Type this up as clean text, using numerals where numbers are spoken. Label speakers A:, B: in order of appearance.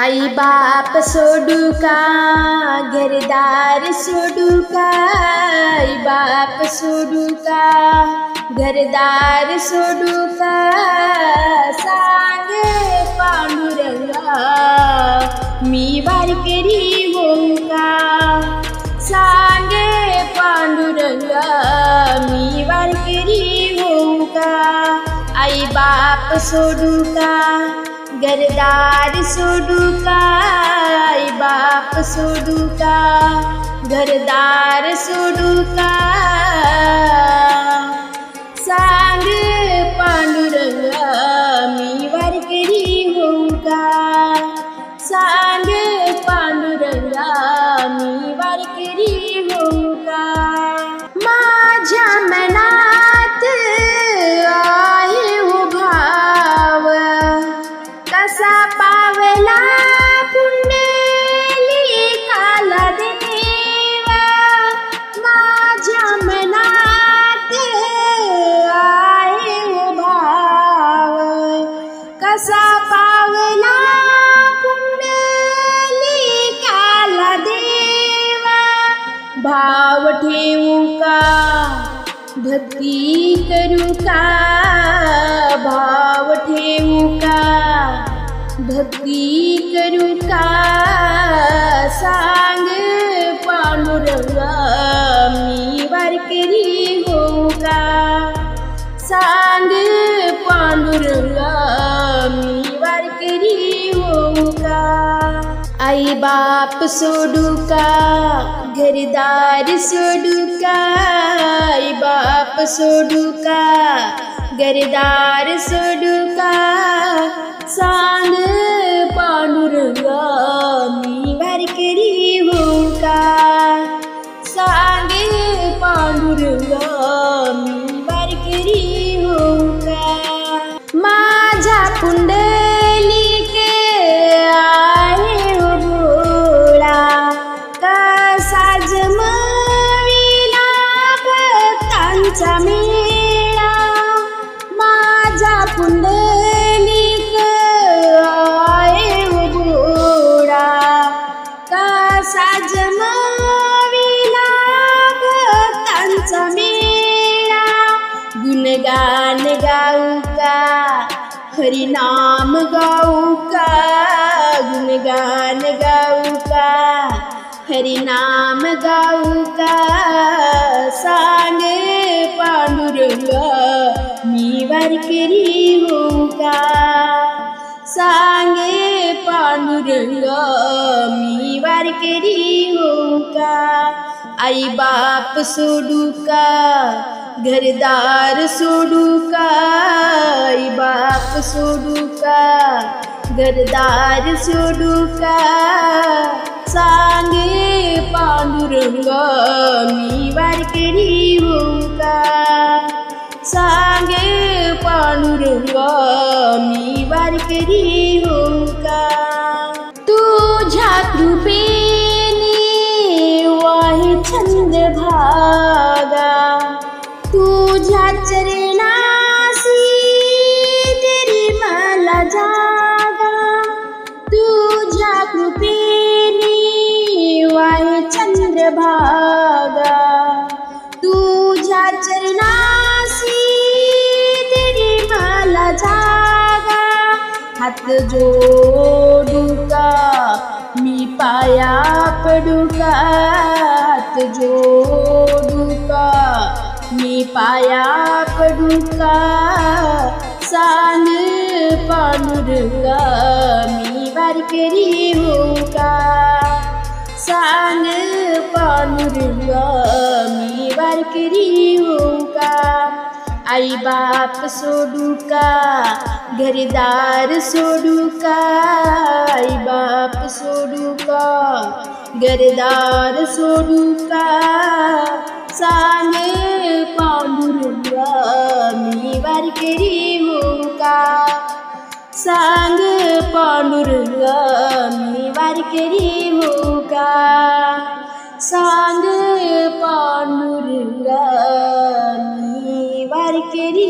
A: आई बाप सोडू का घरदार सोडू का, आई बाप सोडू का घरदार सोडू का, सांगे पांडुरंगा मी वारकरी होऊ का, सांगे पांडुरंगा मी वारकरी होऊ का, आई बाप सोडू का घरदार सोडू का, आई बाप सोडू का घरदार सोडू का, सांग पांडुरंगा मी वारकरी होऊ का, सांग पांडुरंगा मी वारकरी होऊ का, माझ्या मनात आहे हो भाव कसा पावला पुंडलिकाला देवा, माझ्या मनात आहे हो भाव कसा पावला पुंडलिकाला देवा, भाव ठेवू का भक्ती करू का, भाव ठेवू का भक्ती करू का, सांग पांडुरंगा मी वारकरी होऊ का, सांग पांडुरंगा मी वारकरी होऊ का, आई बाप सोडू का घरदार सोडू का, आई बाप सोडू का घरदार सोडू का, सांग पांडुरंगा मी वारकरी होऊ का, सांग पांडुरंगा मी वारकरी होऊ का, माझा पुंडलिक आहे हो भोळा कसा जमविला भक्तांचा मेळा, माझा पुंडलिक आहे हो भोळा कसा जमविला भक्तांचा मेळा, गुणगान गाऊ का हरिनाम गाऊ का, गुणगान गाऊ का हरिनाम गाऊ का, सांग पांडुरंगा मी वारकरी होऊ का, सांग पांडुरंगा मी वारकरी होऊ का, आई बाप सोडू का घरदार सोडू का, आई बाप सोडू का घरदार सोडू का, सांग पांडुरंगा मी वारकरी होऊ का, सांग पांडुरंगा मी वारकरी होऊ का, तुझ्या कृपेने वाहे छंद भागा, तुझ्या चरणासी तेरी मला जागा, तुझ्या कृपेने वाहे चंद्रभागा, तुझ्या चरणासी तेरी मला जागा, हात जोडू का मी पाया पडू का, हात जोडू का मी पाया पडू का, सांग पांडुरंगा मी वारकरी होऊ का, सांग पांडुरंगा मी वारकरी होऊ का, आई बाप सोडू का घरदार सोडू का, आई बाप सोडू का घरदार सोडू का, सांग पांडुरंगा मी वारकरी होऊ का, सांग पांडुरंगा मी वारकरी होऊ का, सांग पांडुरंगा मी वारकरी